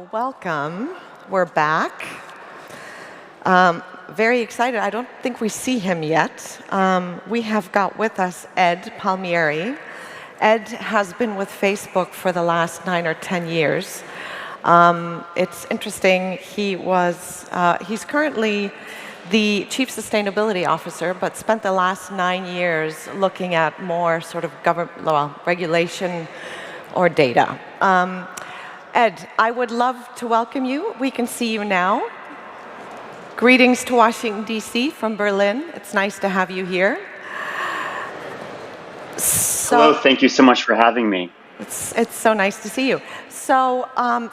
So, welcome. We're back. Very excited. I don't think we see him yet. We have got with us Ed Palmieri. Ed has been with Facebook for the last 9 or 10 years. It's interesting. He's currently the Chief Sustainability Officer, but spent the last 9 years looking at more sort of regulation or data. Ed, I would love to welcome you. We can see you now. Greetings to Washington, D.C. from Berlin. It's nice to have you here. Hello, thank you so much for having me. It's so nice to see you. So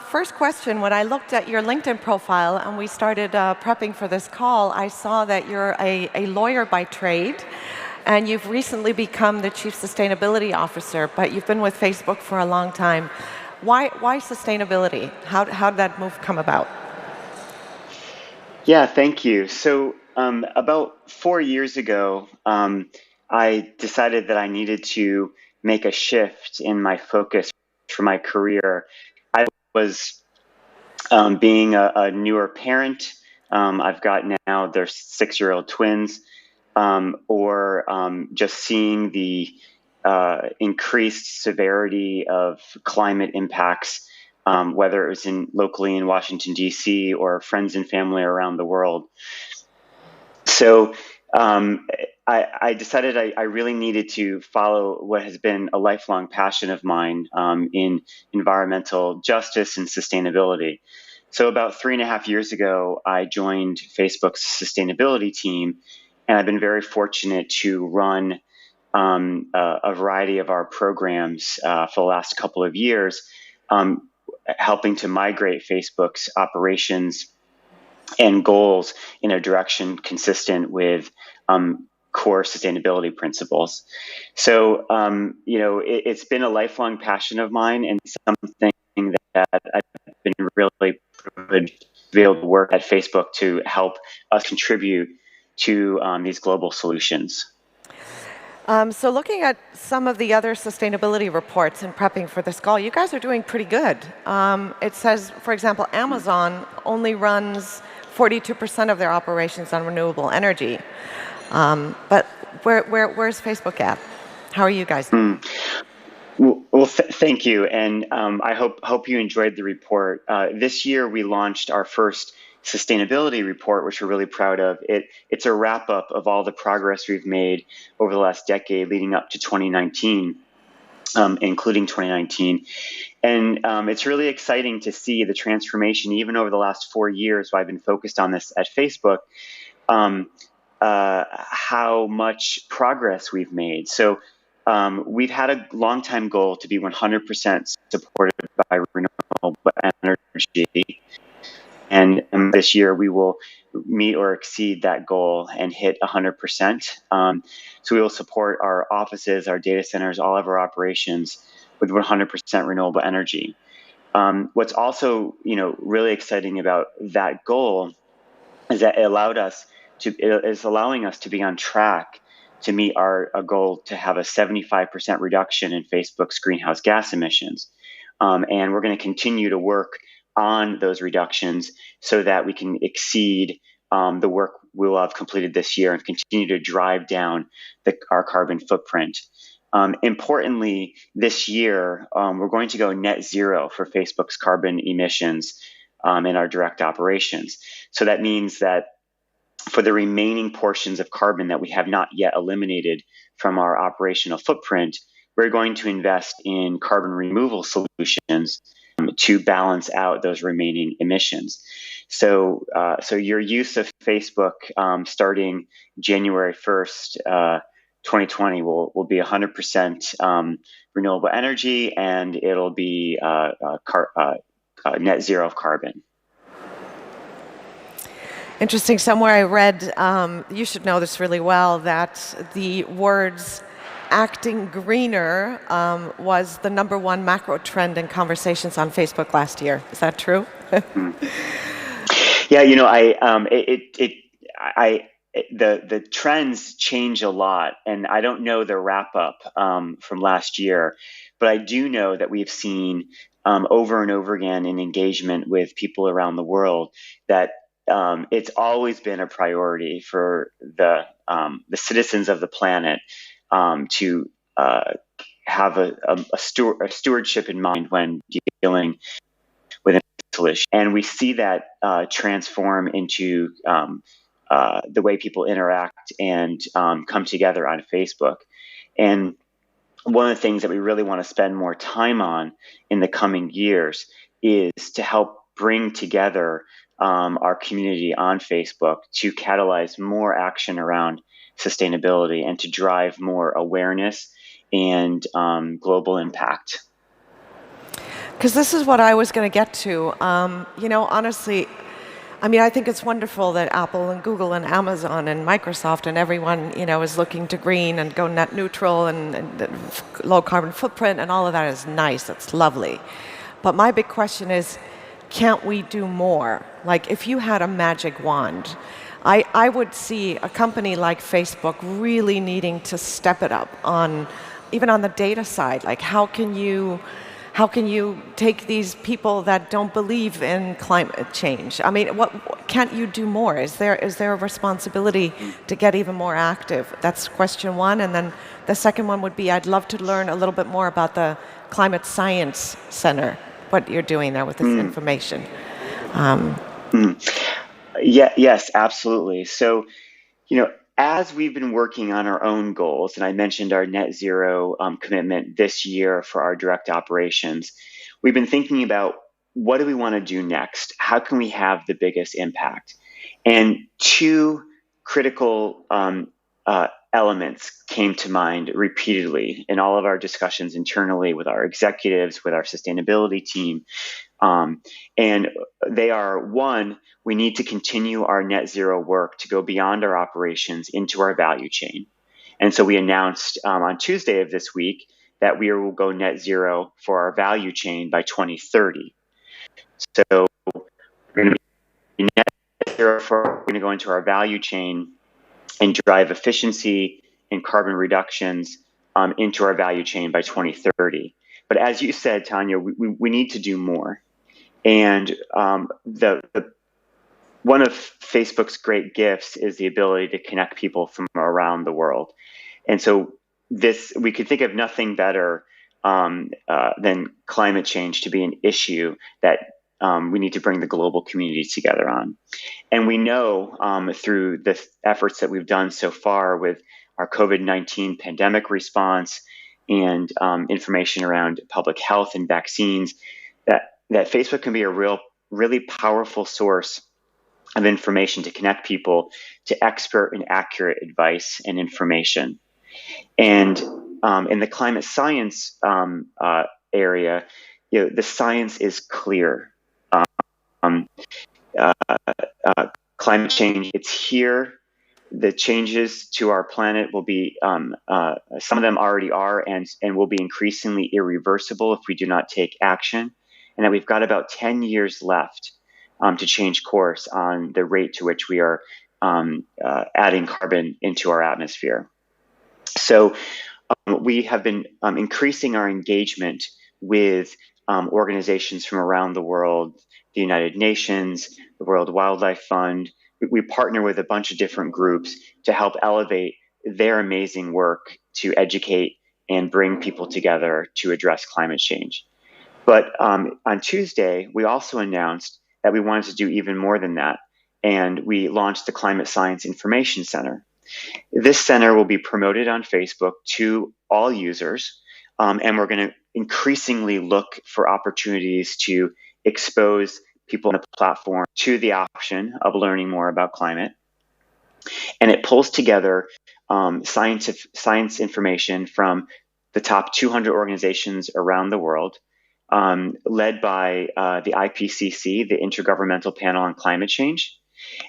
first question, when I looked at your LinkedIn profile and we started prepping for this call, I saw that you're a lawyer by trade, and you've recently become the Chief Sustainability Officer, but you've been with Facebook for a long time. Why sustainability? How did that move come about? Yeah, thank you. So about 4 years ago, I decided that I needed to make a shift in my focus for my career. I was being a newer parent. I've got now, they're 6-year-old twins, or just seeing the increased severity of climate impacts, whether it was locally in Washington, D.C., or friends and family around the world. So I decided I really needed to follow what has been a lifelong passion of mine in environmental justice and sustainability. So about 3.5 years ago, I joined Facebook's sustainability team, and I've been very fortunate to run a variety of our programs for the last couple of years, helping to migrate Facebook's operations and goals in a direction consistent with core sustainability principles. So, it's been a lifelong passion of mine, and something that I've been really privileged to be able to work at Facebook to help us contribute to these global solutions. So looking at some of the other sustainability reports and prepping for this call, you guys are doing pretty good. It says, for example, Amazon only runs 42% of their operations on renewable energy. But where's Facebook at? How are you guys doing? Well, thank you, and I hope you enjoyed the report. This year, we launched our first sustainability report, which we're really proud of. It's a wrap up of all the progress we've made over the last decade, leading up to 2019, including 2019, and it's really exciting to see the transformation, even over the last 4 years. While I've been focused on this at Facebook. How much progress we've made. So we've had a long time goal to be 100% supported by renewable energy. And this year we will meet or exceed that goal and hit 100%. So we will support our offices, our data centers, all of our operations with 100% renewable energy. What's also, really exciting about that goal is that it is allowing us to be on track to meet our goal to have a 75% reduction in Facebook's greenhouse gas emissions. And we're going to continue to work on those reductions so that we can exceed the work we will have completed this year and continue to drive down our carbon footprint. Importantly, this year, we're going to go net zero for Facebook's carbon emissions in our direct operations. So that means that for the remaining portions of carbon that we have not yet eliminated from our operational footprint, we're going to invest in carbon removal solutions to balance out those remaining emissions. So your use of Facebook starting January 1st, 2020 will be 100% renewable energy, and it'll be net zero of carbon. Interesting. Somewhere I read, you should know this really well, that the words acting greener was the #1 macro trend in conversations on Facebook last year. Is that true? Yeah, the trends change a lot, and I don't know the wrap up from last year, but I do know that we've seen over and over again in engagement with people around the world that it's always been a priority for the citizens of the planet to have a stewardship in mind when dealing with an issue. And we see that transform into the way people interact and come together on Facebook. And one of the things that we really want to spend more time on in the coming years is to help bring together our community on Facebook to catalyze more action around sustainability and to drive more awareness and global impact. Because this is what I was going to get to. Honestly, I mean, I think it's wonderful that Apple and Google and Amazon and Microsoft and everyone, is looking to green and go net neutral and low carbon footprint, and all of that is nice. It's lovely. But my big question is, can't we do more? Like, if you had a magic wand, I would see a company like Facebook really needing to step it up even on the data side. Like, how can you take these people that don't believe in climate change? I mean, can't you do more? Is there a responsibility to get even more active? That's question one. And then the second one would be, I'd love to learn a little bit more about the Climate Science Center, what you're doing there with this information. Yes, absolutely. So, as we've been working on our own goals, and I mentioned our net zero commitment this year for our direct operations, we've been thinking about what do we want to do next? How can we have the biggest impact? And two critical elements came to mind repeatedly in all of our discussions internally with our executives, with our sustainability team. And they are, one, we need to continue our net zero work to go beyond our operations into our value chain. And so we announced on Tuesday of this week that we will go net zero for our value chain by 2030. So we're going to be net zero we're going to go into our value chain and drive efficiency and carbon reductions into our value chain by 2030. But as you said, Tanja, we need to do more. And one of Facebook's great gifts is the ability to connect people from around the world. And so we could think of nothing better than climate change to be an issue that we need to bring the global community together on. And we know through the efforts that we've done so far with our COVID-19 pandemic response and information around public health and vaccines, that Facebook can be a really powerful source of information to connect people to expert and accurate advice and information. And in the climate science area, the science is clear. Climate change, it's here. The changes to our planet will be, some of them already are, and will be increasingly irreversible if we do not take action. And that we've got about 10 years left to change course on the rate to which we are adding carbon into our atmosphere. So we have been increasing our engagement with organizations from around the world, the United Nations, the World Wildlife Fund. We partner with a bunch of different groups to help elevate their amazing work to educate and bring people together to address climate change. But on Tuesday, we also announced that we wanted to do even more than that. And we launched the Climate Science Information Center. This center will be promoted on Facebook to all users. And we're going to increasingly look for opportunities to expose people on the platform to the option of learning more about climate. And it pulls together science information from the top 200 organizations around the world, led by the IPCC, the Intergovernmental Panel on Climate Change.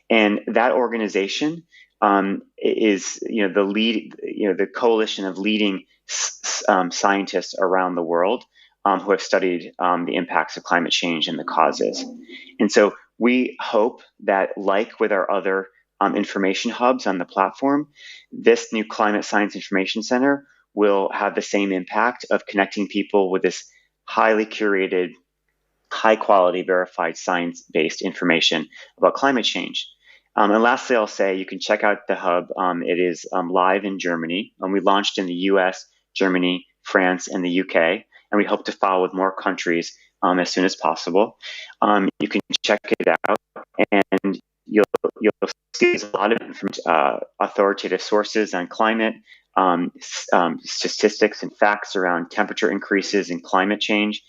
And that organization is, the coalition of leading scientists around the world who have studied the impacts of climate change and the causes. And so we hope that, like with our other information hubs on the platform, this new Climate Science Information Center will have the same impact of connecting people with this highly curated high quality, verified, science-based information about climate change. And lastly, I'll say you can check out the hub. It is live in Germany. We launched in the US, Germany, France, and the UK, and we hope to follow with more countries as soon as possible. You can check it out, and you'll see a lot of authoritative sources on climate, statistics and facts around temperature increases and climate change.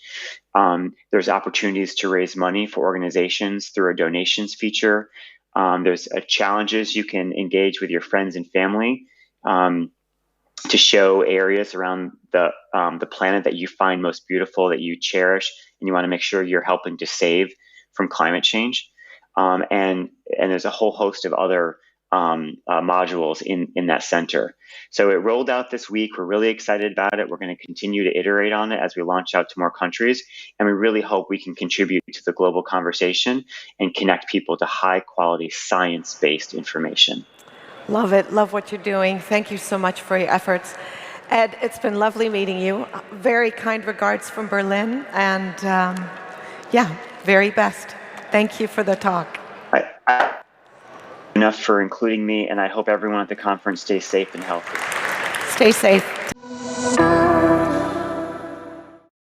There's opportunities to raise money for organizations through a donations feature. There's challenges you can engage with your friends and family to show areas around the planet that you find most beautiful, that you cherish, and you want to make sure you're helping to save from climate change. And there's a whole host of other modules in that center. So it rolled out this week. We're really excited about it. We're going to continue to iterate on it as we launch out to more countries. And we really hope we can contribute to the global conversation and connect people to high quality science-based information. Love it. Love what you're doing. Thank you so much for your efforts. Ed, it's been lovely meeting you. Very kind regards from Berlin. And yeah, very best. Thank you for the talk. Enough for including me, and I hope everyone at the conference stays safe and healthy. Stay safe.